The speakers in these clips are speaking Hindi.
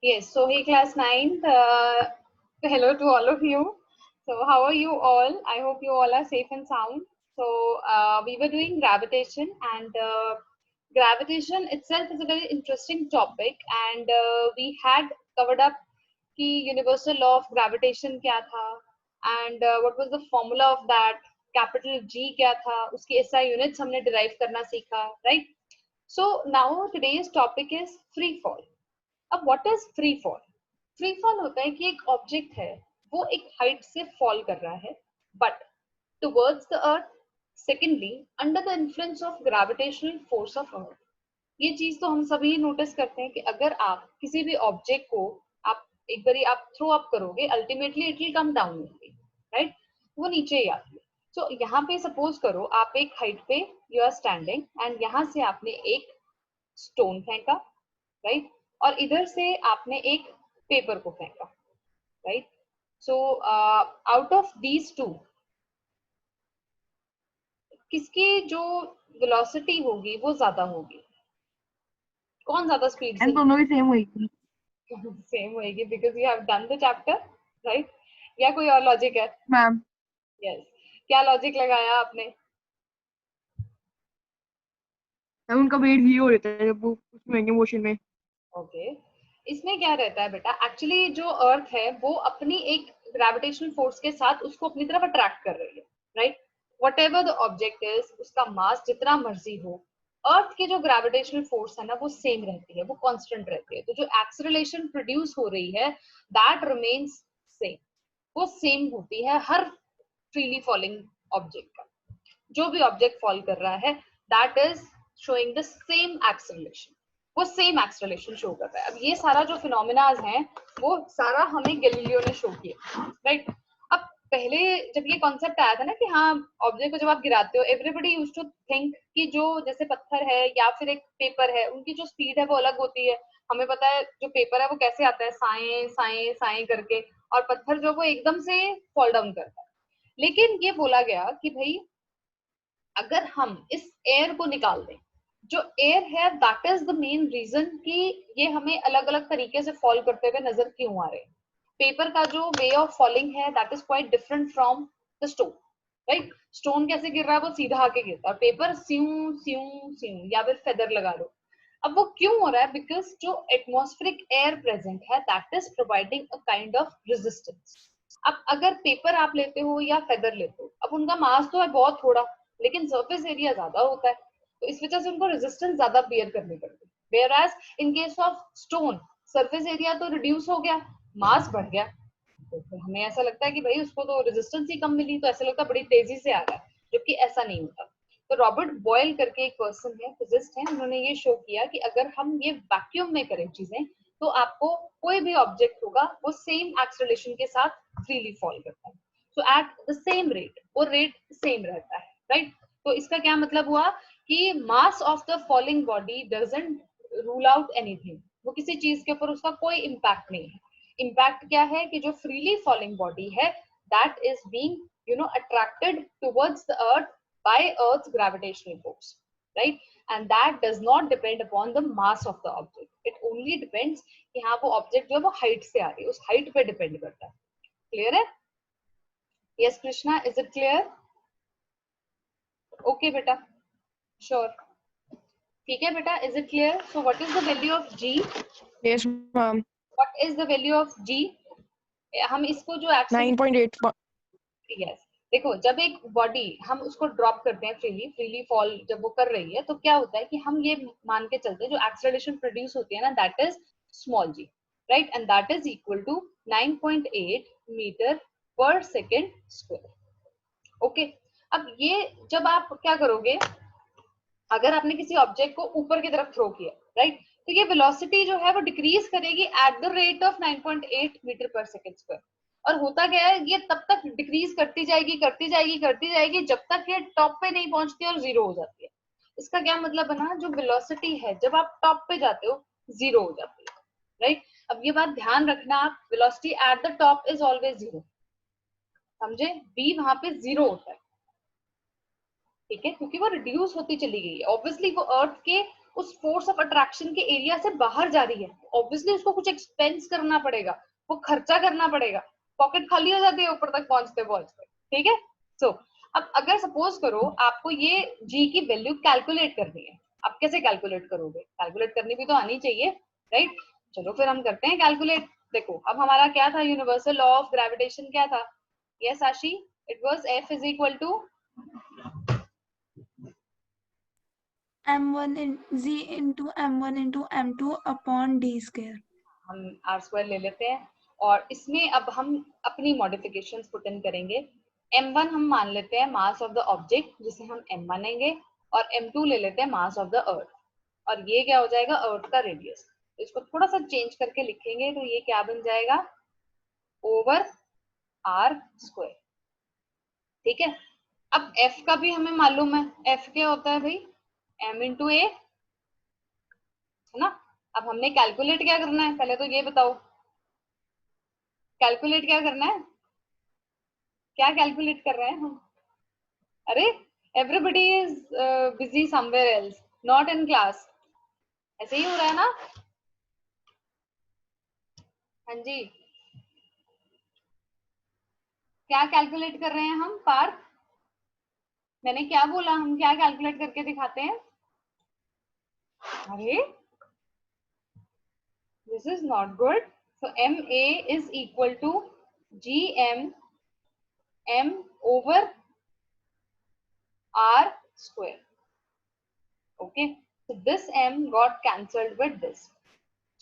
Yes, so hey class 9th, hello to all of you. So how are you all? I hope you all are safe and sound. So we were doing gravitation, and gravitation itself is a very interesting topic, and we had covered up कि universal law of gravitation क्या था, and what was the formula of that, capital G क्या था, उसकी SI units हमने derive करना सीखा, right? So now today's topic is free fall. अब what is free fall? Free fall होता है कि एक ऑब्जेक्ट है, वो एक हाइट से फॉल कर रहा है, but towards the earth, secondly under the influence of gravitational force of earth. ये चीज तो हम सभी नोटिस करते हैं कि अगर आप किसी भी ऑब्जेक्ट को आप एक बारी आप थ्रो अप करोगे, ultimately it will come down only, right? वो नीचे ही आती है। सो यहाँ पे सपोज करो आप एक हाइट पे यू आर स्टैंडिंग, एंड यहाँ से आपने एक स्टोन फेंका, राइट? और इधर से आपने एक पेपर को फेंका, right? So out of these two, किसकी जो वेलोसिटी होगी वो ज्यादा होगी? कौन ज्यादा स्पीड से? दोनों भी सेम होगी। सेम होगी because you have done the chapter, right? या कोई और लॉजिक है? मैम यस, क्या लॉजिक लगाया आपने? उनका वेट भी हो रहता है जब वो उसमें मोशन में। ओके, इसमें क्या रहता है बेटा, एक्चुअली जो अर्थ है वो अपनी एक ग्रेविटेशनल फोर्स के साथ उसको अपनी तरफ अट्रैक्ट कर रही है, right? What ever the object is, उसका मास जितना मर्जी हो, अर्थ की जो ग्रेविटेशनल फोर्स है ना वो सेम रहती है, वो कांस्टेंट रहती है। तो जो एक्सेलरेशन प्रोड्यूस हो रही है दैट रिमेन्स सेम, वो सेम होती है हर फ्रीली फॉलिंग ऑब्जेक्ट का। जो भी ऑब्जेक्ट फॉल कर रहा है that is showing the same acceleration, वो सेम एक्सेलरेशन शो कर रहा है। अब ये सारा जो फिनोमिनाज है वो सारा हमें गैलीलियो ने शो किया, राइट? अब पहले जब ये कॉन्सेप्ट आया था ना कि हाँ ऑब्जेक्ट को जब आप गिराते हो, एवरीबडी यूज्ड टू थिंक कि जो जैसे पत्थर है या फिर एक पेपर है, उनकी जो स्पीड है वो अलग होती है। हमें पता है जो पेपर है वो कैसे आता है, साए साए साए करके, और पत्थर जो वो एकदम से फॉल डाउन करता है। लेकिन ये बोला गया कि भाई अगर हम इस एयर को निकाल दें, जो एयर है that is the main reason कि ये हमें अलग अलग तरीके से फॉल करते हुए नजर क्यों आ रहे हैं। पेपर का जो वे ऑफ फॉलिंग है that is quite different from the stone, right? Stone कैसे गिर रहा है, वो सीधा आके गिरता है, पेपर स्यू स्यू स्यू या फिर फेदर लगा लो। अब वो क्यों हो रहा है? बिकॉज जो एटमॉस्फेरिक एयर प्रेजेंट है that is providing a kind of resistance. अब अगर पेपर आप लेते हो या फेदर लेते हो, अब उनका मास तो है बहुत थोड़ा, लेकिन सरफेस एरिया ज्यादा होता है, तो इस वजह से उनको रेजिस्टेंस ज्यादा बियर करनी पड़ती है। Whereas in case of stone, surface area तो रिड्यूस हो गया, मास बढ़ गया, तो फिर हमें ऐसा लगता है कि भाई उसको तो रेजिस्टेंस ही कम मिली, तो ऐसा लगता है बड़ी तेजी से आ रहा है, जबकि ऐसा नहीं होता। तो रॉबर्ट बॉयल करके एक पर्सन है, फिजिस्ट है, उन्होंने ये शो किया कि अगर हम ये वैक्यूम में करें चीजें, तो आपको कोई भी ऑब्जेक्ट होगा वो सेम एक्सेलरेशन के साथ फ्रीली फॉल करता है। सो एट द सेम रेट, वो रेट सेम रहता है, राइट? तो इसका क्या मतलब हुआ कि mass of the falling body doesn't rule out anything, वो किसी चीज के ऊपर उसका कोई इम्पैक्ट नहीं है। इम्पैक्ट क्या है कि जो फ्रीली फॉलिंग बॉडी है that is being attracted towards the earth by earth's gravitational force, right? And that does not depend upon the mass of the object, it only depends कि हाँ वो ऑब्जेक्ट जो है वो हाइट से आ रही है, उस हाइट पे डिपेंड करता है। क्लियर है? Yes Krishna, is it clear? Okay बेटा, श्योर, ठीक है बेटा, is it clear? So what is the value of G? Yes ma'am, what is the value of G? हम इसको जो 9.8। यस, देखो जब एक बॉडी हम उसको ड्रॉप करते हैं फ्रीली फॉल जब वो कर रही है, तो क्या होता है कि हम ये मान के चलते हैं जो एक्सेलरेशन प्रोड्यूस होती है ना that is small g, right? And that is equal to 9.8 metre per second square. Okay, अब ये जब आप क्या करोगे, अगर आपने किसी ऑब्जेक्ट को ऊपर की तरफ थ्रो किया, राइट, तो ये वेलोसिटी जो है वो डिक्रीज करेगी at the rate of 9.8 metre per second square. और होता क्या है, ये तब तक डिक्रीज करती जाएगी करती जाएगी करती जाएगी जब तक ये टॉप पे नहीं पहुंचती और जीरो हो जाती है। इसका क्या मतलब बना, जो वेलोसिटी है जब आप टॉप पे जाते हो जीरो हो जाती है, राइट? अब ये बात ध्यान रखना, velocity at the top is always zero, समझे? v वहां पे जीरो होता है, ठीक है, क्योंकि वो रिड्यूस होती चली गई है। ऑब्वियसली वो अर्थ के उस फोर्स ऑफ अट्रैक्शन के एरिया से बाहर जा रही है, ऑब्वियसली उसको कुछ एक्सपेंस करना पड़ेगा, वो खर्चा करना पड़ेगा, पॉकेट खाली हो जाती है ऊपर तक पहुंचते पहुंचते, ठीक है। सो अब अगर सपोज करो आपको ये जी की वैल्यू कैलकुलेट करनी है, आप कैसे कैलकुलेट करोगे? कैलकुलेट करनी भी तो आनी चाहिए, राइट? चलो फिर हम करते हैं कैलकुलेट। देखो अब हमारा क्या था, यूनिवर्सल लॉ ऑफ ग्रेविटेशन क्या था? Yes Ashi, it was F is equal to m1 z into m1 into m2 upon d square। हम आर स्क्वायर ले लेते हैं और इसमें अब हम अपनी मॉडिफिकेशंस पुट इन करेंगे। m1 हम मान लेते हैं मास ऑफ द ऑब्जेक्ट जिसे हम m मानेंगे, और m2 ले लेते हैं मास ऑफ द अर्थ, और ये क्या हो जाएगा, अर्थ का रेडियस। तो इसको थोड़ा सा चेंज करके लिखेंगे तो ये क्या बन जाएगा, ओवर आर स्क्वायर, ठीक है। अब f का भी हमें मालूम है, f क्या होता है भाई, m इंटू ए, है ना। अब हमने कैलकुलेट क्या करना है, पहले तो ये बताओ कैलकुलेट क्या करना है, क्या कैलकुलेट कर रहे हैं हम? अरे everybody is busy somewhere else, not in class, ऐसे ही हो रहा है ना? हाँ जी, क्या कैलकुलेट कर रहे हैं हम पार्थ? मैंने क्या बोला, हम क्या कैलकुलेट करके दिखाते हैं? अरे this is not good. So M A is equal to G M m over r square. Okay, so this m got cancelled with this.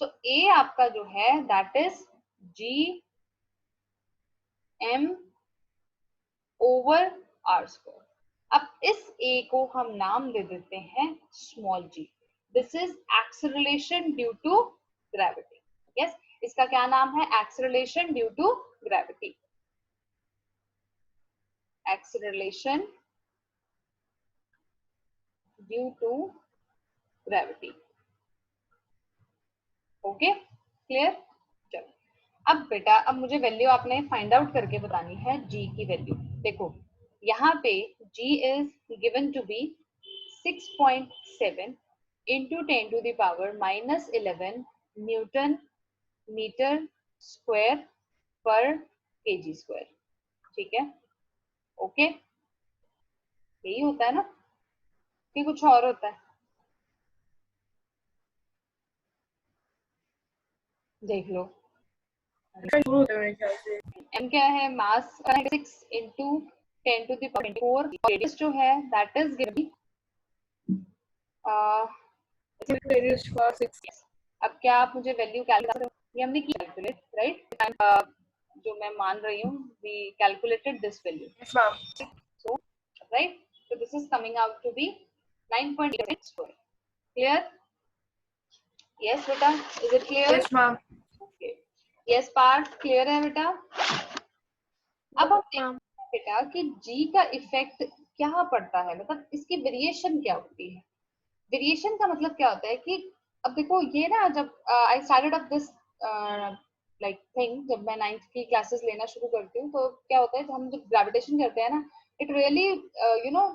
So a आपका जो है that is g m over r square. अब इस a को हम नाम दे देते हैं small g. This is acceleration due to gravity. Yes, इसका क्या नाम है, acceleration due to gravity. Acceleration due to gravity. Okay clear? चलो अब बेटा, अब मुझे वैल्यू आपने फाइंड आउट करके बतानी है g की वैल्यू। देखो यहाँ पे g is given to be 6.7 into 10 to the power -11 newton metre square per kg square, ठीक है। ओके, यही होता है ना कि कुछ और होता है? देख लो m क्या है, mass 6 into 10 to the power 4, radius जो है दैट इज गिवन अब क्या आप मुझे वैल्यू कैलकुलेट, ये हमने की कैलकुलेट, राइट? जो मैं मान रही हूँ we calculated this value, so right, so this is coming out to be 9.8 square. Clear? Yes beta, is it clear? Yes ma'am. Okay. Yes Parth, clear है बेटा? अब हम देखते हैं बेटा कि g का इफेक्ट क्या पड़ता है, मतलब इसकी वेरिएशन क्या होती है। वेरिएशन का मतलब क्या होता है कि अब देखो ये ना, जब I started up this like thing, जब मैं 9th की क्लासेस लेना शुरू करती हूँ तो क्या होता है, जब हम जब ग्रेविटेशन करते हैं ना, it really you know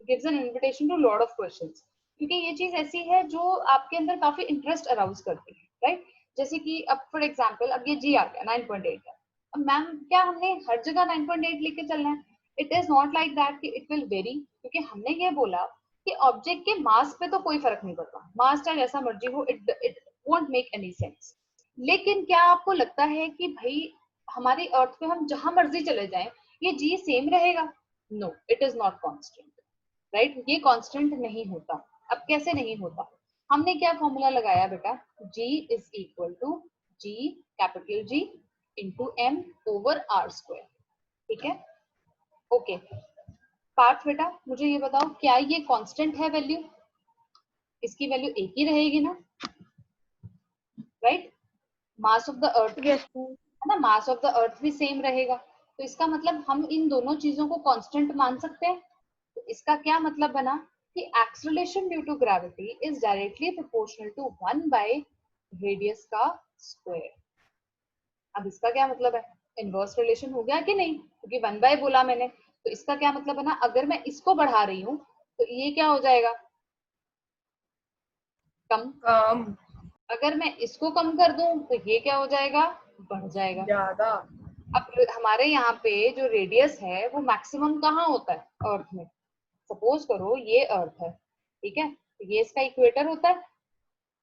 gives an invitation to lot of questions, क्योंकि ये चीज ऐसी है जो आपके अंदर काफी इंटरेस्ट अराउज करती है, राइट? जैसे कि अब फॉर एग्जांपल अब ये जी आ गया 9.8 का, अब मैम क्या हमने हर जगह 9.8 लेके चलना है? It is not like that कि इट विल वेरी, क्योंकि हमने ये बोला कि ऑब्जेक्ट के मास पे तो कोई फर्क नहीं पड़ता, मास चाहे जैसा मर्जी हो, it won't make any sense. लेकिन क्या आपको लगता है कि भाई हमारी अर्थ पे हम जहां मर्जी चले जाएं ये जी सेम रहेगा? No, it is not constant, right? ये कांस्टेंट नहीं होता। अब कैसे नहीं होता? हमने क्या फॉर्मूला लगाया बेटा, g is equal to g capital G into m over R square, ठीक है। ओके पार्थ बेटा मुझे ये बताओ, क्या ये कांस्टेंट है वैल्यू? इसकी वैल्यू एक ही रहेगी ना, right? Mass of the earth है ना, मास ऑफ द अर्थ भी सेम रहेगा, तो इसका मतलब हम इन दोनों चीजों को कांस्टेंट मान सकते हैं। तो इसका क्या मतलब बना कि acceleration due to gravity is directly proportional to 1 by radius का स्क्वायर। अब इसका क्या मतलब है, इनवर्स रिलेशन हो गया कि नहीं, क्योंकि 1 बाय बोला मैंने, तो इसका क्या मतलब है ना, अगर मैं इसको बढ़ा रही हूँ तो ये क्या हो जाएगा, कम। कम। अगर मैं इसको कम कर दूं तो ये क्या हो जाएगा, बढ़ जाएगा। ज्यादा। अब हमारे यहाँ पे जो रेडियस है वो मैक्सिमम कहाँ होता है, अर्थ में। सपोज करो ये अर्थ है, ठीक है, तो ये इसका इक्वेटर होता है,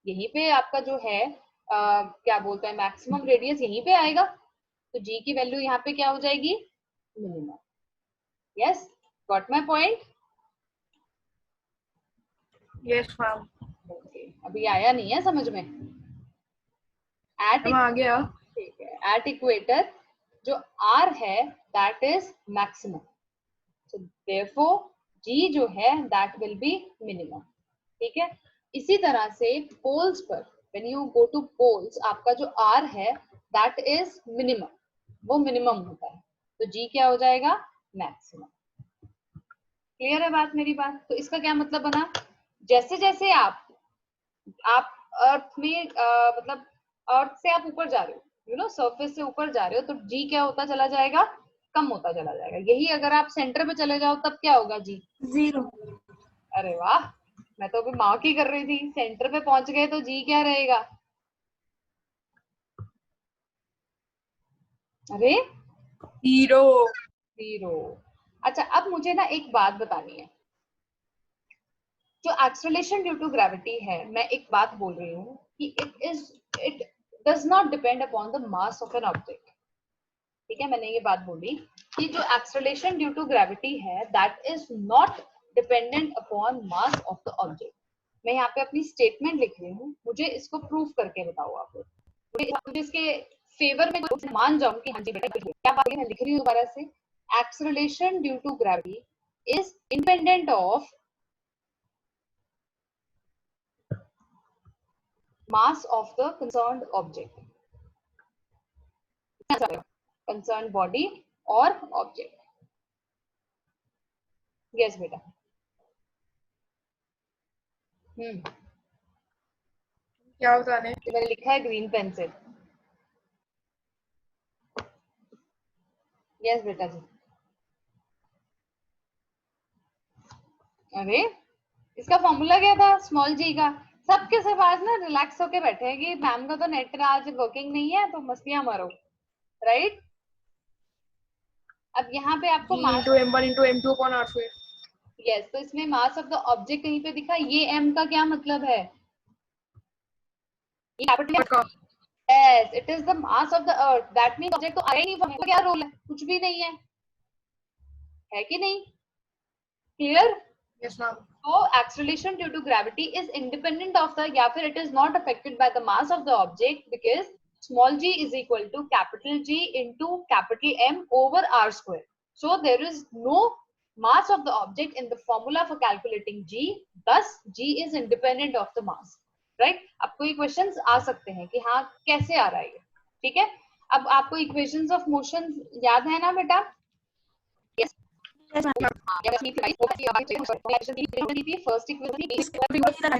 यहीं पे आपका जो है क्या बोलते हैं, मैक्सिमम रेडियस यहीं पे आएगा, तो जी की वैल्यू यहाँ पे क्या हो जाएगी, minimum. Yes, got my point. Yes ma'am. Okay, अभी आया नहीं है समझ में। एट हम आ गया। ठीक है, एट इक्वेटर जो आर है that is maximum, so therefore g जो है that will be minimum, ठीक है। इसी तरह से पोल्स पर when you go to poles आपका जो r है that is minimum, वो मिनिमम होता है, तो g क्या हो जाएगा, मैक्सिमम। क्लियर है बात, मेरी बात। तो इसका क्या मतलब बना, जैसे जैसे आप अर्थ में मतलब अर्थ से आप ऊपर जा रहे हो, यू नो सरफेस से ऊपर जा रहे हो, तो जी क्या होता चला जाएगा, कम होता चला जाएगा। यही अगर आप सेंटर पे चले जाओ तब क्या होगा, जी 0। अरे वाह, मैं तो अभी मार्क ही कर रही थी, सेंटर पे पहुंच गए तो जी क्या रहेगा, अरे 0। 0। अच्छा, अब मुझे ना एक बात बतानी है, जो एक्सेलरेशन ड्यू टू ग्रेविटी है, मैं एक बात बोल रही हूँ कि it does not depend upon the mass of an object. ठीक है, मैंने ये बात बोली कि जो एक्सेलरेशन ड्यू टू ग्रेविटी है that is not dependent upon mass of the object. मैं यहाँ पे अपनी स्टेटमेंट लिख रही हूँ, मुझे इसको प्रूव करके बताओ आप लोग, मुझे इसके फेवर में मान जाऊं कि हाँ जी बेटा क्या बात है। मैं लिख रही हूँ दोबारा से, acceleration due to gravity is independent of mass of the concerned object, concerned body or object। yes बेटा। क्या बताने? तो मैंने लिखा है ग्रीन पेन से। यस बेटा जी। अरे इसका फॉर्मूला क्या था, स्मॉल जी का। सबके सब आज ना रिलैक्स होके बैठे हैं कि मैम का तो नेट आज वर्किंग नहीं है तो मस्तियां मारो, राइट। अब यहाँ पे आपको G मास, into M1 into M2 upon R square। Yes, तो इसमें मास ऑफ द ऑब्जेक्ट कहीं पे दिखा, ये m का क्या मतलब है, ये capital, yes it is the mass of the earth, that means object तो आया ही नहीं, फॉर्मूला क्या रोल है, कुछ भी नहीं है कि नहीं, clear. Yes ma'am। So acceleration due to gravity is independent of the, या फिर it is not affected by the mass of the object because small g is equal to capital G into capital M over R square. So there is no mass of the object in the formula for calculating g, thus g is independent of the mass, right। अब कोई क्वेश्चंस आ सकते हैं कि हाँ कैसे आ रहा है ये, ठीक है। अब आपको इक्वेशंस ऑफ मोशन याद है ना बेटा, yes। Yes, ma'am. First equation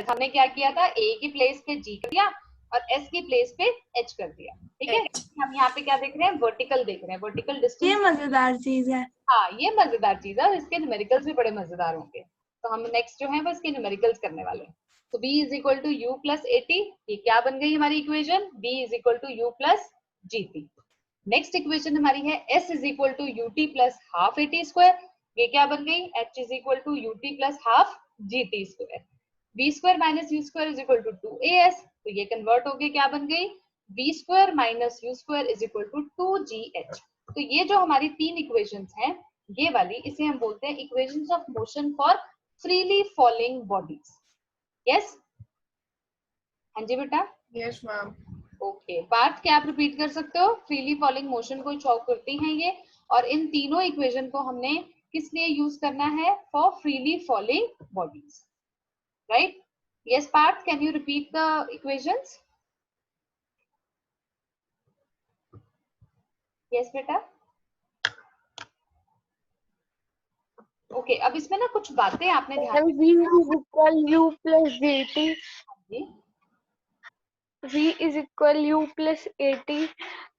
हमने क्या किया था, ए की प्लेस पे जी कर दिया और एस की प्लेस पे एच कर दिया, ठीक है। हम यहाँ पे क्या देख रहे हैं, वर्टिकल देख रहे हैं, वर्टिकल डिस्टेंस। ये मजेदार चीज है। हाँ ये मजेदार चीज है और इसके न्यूमेरिकल्स भी बड़े मजेदार होंगे, तो हम नेक्स्ट जो है वो इसके न्यूमेरिकल्स करने वाले हैं। तो b is equal to U plus AT, ये क्या बन गई हमारी equation, b is equal to U plus GT. Next equation हमारी है s is equal to UT plus half AT square, ये क्या बन गई, h is equal to UT plus half GT square. b square minus U square is equal to 2as, तो ये कन्वर्ट होके क्या बन गई, b square minus U square is equal to 2gh। तो ये जो हमारी तीन इक्वेशंस हैं, ये वाली, इसे हम बोलते हैं equations of motion for freely falling bodies. Yes, हाँ जी बेटा। Yes ma'am। ओके, पार्ट क्या आप रिपीट कर सकते हो, फ्रीली फॉलिंग मोशन को शो करती हैं ये, और इन तीनों इक्वेशन को हमने किस लिए यूज करना है, for freely falling bodies, right. Yes Parth, can you repeat the equations. Yes बेटा। ओके, अब इसमें ना कुछ बातें आपने ध्यान V is equal U plus GT। The. V is equal U plus AT।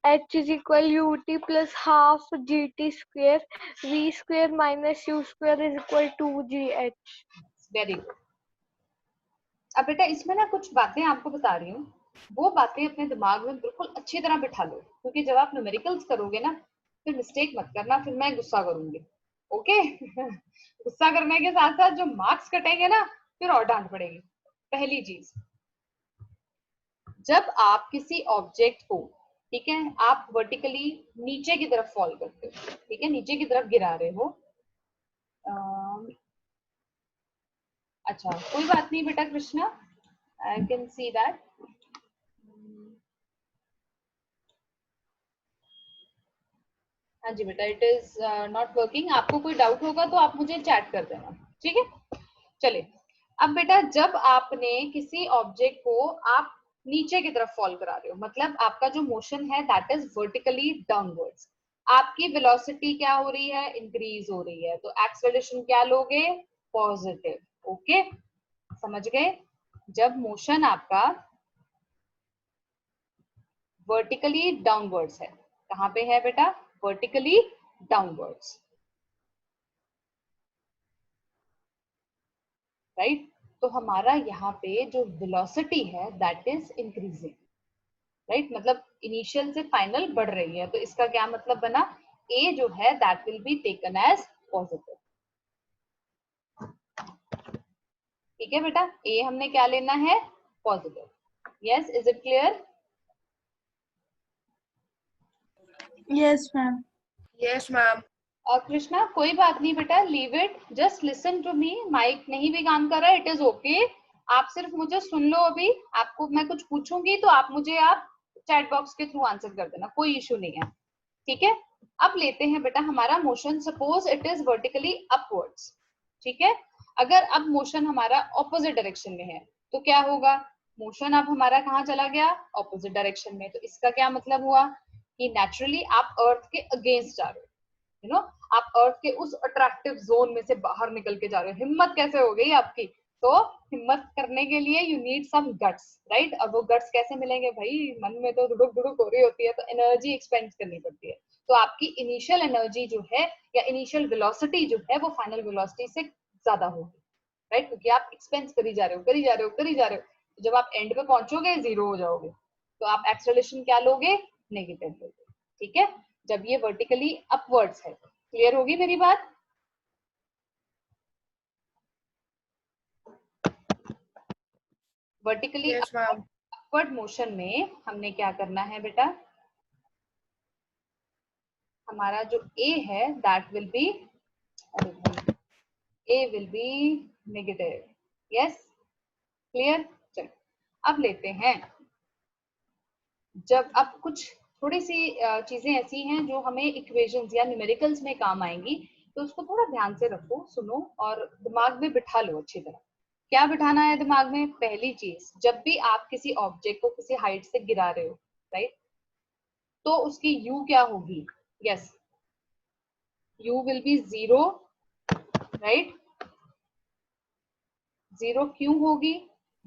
H is equal UT plus half GT square। V square minus U square is equal to GH। Very good. अब बेटा इसमें ना कुछ बातें आपको बता रही हूँ, वो बातें अपने दिमाग में बिल्कुल अच्छी तरह बिठा लो, क्योंकि जब आप न्यूमेरिकल्स करोगे ना फिर मिस्टेक मत करना, फिर मैं गुस्सा करूंगी। ओके गुस्सा करने के साथ साथ जो मार्क्स कटेंगे ना फिर और डांट पड़ेगी। पहली चीज, जब आप किसी ऑब्जेक्ट को, ठीक है, आप वर्टिकली नीचे की तरफ फॉल करते हो, ठीक है, नीचे की तरफ गिरा रहे हो, अच्छा कोई बात नहीं बेटा Krishna, I can see that. हाँ जी बेटा, इट इज नॉट वर्किंग। आपको कोई डाउट होगा तो आप मुझे चैट कर देना, ठीक है। चलिए, अब बेटा जब आपने किसी ऑब्जेक्ट को आप नीचे की तरफ फॉल करा रहे हो, मतलब आपका जो मोशन है दैट इज वर्टिकली डाउनवर्ड्स, आपकी वेलोसिटी क्या हो रही है, इंक्रीज हो रही है, तो एक्सेलरेशन क्या लोगे, पॉजिटिव। ओके, समझ गए। जब मोशन आपका वर्टिकली डाउनवर्ड्स है, कहाँ पे है बेटा, वर्टिकली डाउनवर्ड्स, राइट। तो हमारा यहाँ पे जो वेलोसिटी है दैट इज इंक्रीजिंग, राइट, मतलब इनिशियल से फाइनल बढ़ रही है, तो इसका क्या मतलब बना, ए जो है that will be taken as positive. ठीक है बेटा, ए हमने क्या लेना है, positive. Yes, is it clear? Yes, ma'am. Yes, ma'am. Krishna कोई बात नहीं बेटा, leave it, just listen to me. Mike नहीं भी काम कर रहा है, इट इज ओके। आप सिर्फ मुझे सुन लो, अभी आपको मैं कुछ पूछूंगी तो आप चैट बॉक्स के थ्रू आंसर कर देना, कोई इशू नहीं है, ठीक है। अब लेते हैं बेटा हमारा motion, suppose it is vertically upwards, ठीक है। अगर अब मोशन हमारा ऑपोजिट डायरेक्शन में है तो क्या होगा, मोशन अब हमारा कहाँ चला गया, ऑपोजिट डायरेक्शन में, तो इसका क्या मतलब हुआ कि नेचुरली आप अर्थ के अगेंस्ट जा रहे हो, यू नो, आप अर्थ के उस अट्रैक्टिव जोन में से बाहर निकल के जा रहे हो। हिम्मत कैसे हो गई आपकी, तो हिम्मत करने के लिए you need some guts, right. अब वो गट्स कैसे मिलेंगे भाई, मन में तो दुड़ुक दुड़ुक हो रही होती है, तो एनर्जी एक्सपेंड करनी पड़ती है। तो आपकी इनिशियल एनर्जी जो है या इनिशियल वेलोसिटी जो है वो फाइनल वेलोसिटी से ज्यादा होगी, राइट, क्योंकि आप एक्सपेंस करी जा रहे हो, करी जा रहे हो, करी जा रहे हो। तो जब आप एंड पे पहुंचोगे जीरो हो जाओगे, तो आप एक्सेलरेशन क्या लोगे, नेगेटिव लोगे, ठीक है, जब ये वर्टिकली अपवर्ड्स है। क्लियर होगी मेरी बात? Vertically Yes, ma'am. Upward motion में हमने क्या करना है बेटा, हमारा जो ए है that will B, A will be negative. Yes, clear. चलो अब लेते हैं, जब अब कुछ थोड़ी सी चीजें ऐसी हैं जो हमें इक्वेशंस या न्यूमेरिकल्स में काम आएंगी, तो उसको थोड़ा ध्यान से रखो, सुनो और दिमाग में बिठा लो अच्छी तरह। क्या बिठाना है दिमाग में, पहली चीज, जब भी आप किसी ऑब्जेक्ट को किसी हाइट से गिरा रहे हो, राइट, तो उसकी यू क्या होगी, yes, you will be zero, right. Zero क्यों होगी,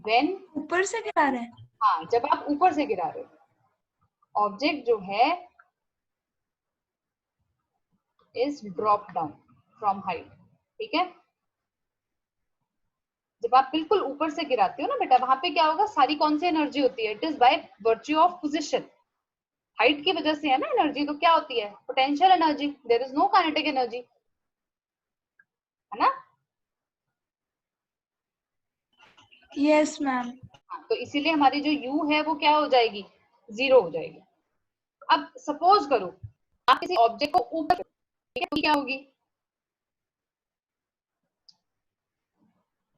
व्हेन, ऊपर से गिरा रहे हैं। हाँ, जब आप ऊपर से गिरा रहे हो, ऑब्जेक्ट जो है is drop down from height, ठीक है। जब आप बिल्कुल ऊपर से गिराते हो ना बेटा, वहां पे क्या होगा, सारी कौन सी एनर्जी होती है, it is by virtue of position, height की वजह से है ना एनर्जी, तो क्या होती है, potential energy, there is no kinetic energy, है ना। Yes, ma'am. हाँ, तो इसीलिए हमारी जो u है वो क्या हो जाएगी, जीरो हो जाएगी। अब सपोज करो आप किसी ऑब्जेक्ट को ऊपर, ठीक है, तो क्या होगी,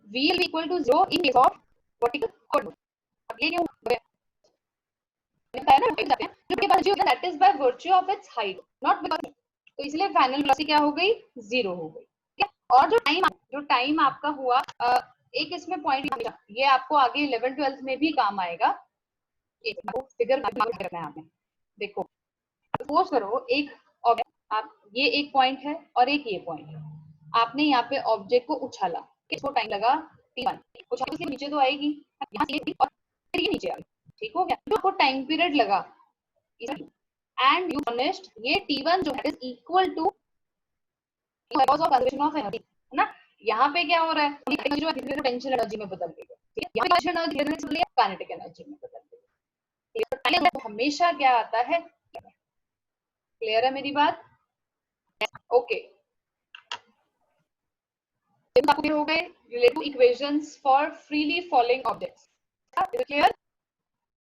v will be equal to 0 in case of vertical upward. अब ये क्यों बताया ना, जाते हैं जो के पास जो है that is by virtue of its height, not because, तो इसलिए फाइनल वेलोसिटी क्या हो गई, जीरो हो गई, ठीक है। और जो टाइम आपका हुआ, एक इसमें पॉइंट, ये आपको आगे 11th 12th में भी काम आएगा, एक फिगर रखना है आपने। देखो सपोज करो एक ऑब्जेक्ट, आप ये एक पॉइंट है और एक ये पॉइंट है, आपने यहाँ पे ऑब्जेक्ट को उछाला, इसको टाइम लगा t1, उछाल के नीचे तो आएगी, यहाँ से और फिर ये नीचे आ गई, ठीक हो गया, तो आपको टाइम पीरियड लगा, एंड यू फिनिश्ड ये t1 जो है is equal to because of conservation of energy, है ना। यहाँ पे क्या हो रहा है, जो पोटेंशियल एनर्जी में बदल गई है, काइनेटिक एनर्जी में बदल देगा। तो हमेशा क्या आता है, क्लियर है मेरी बात? ओके, हो गए relative equations for freely falling objects, clear?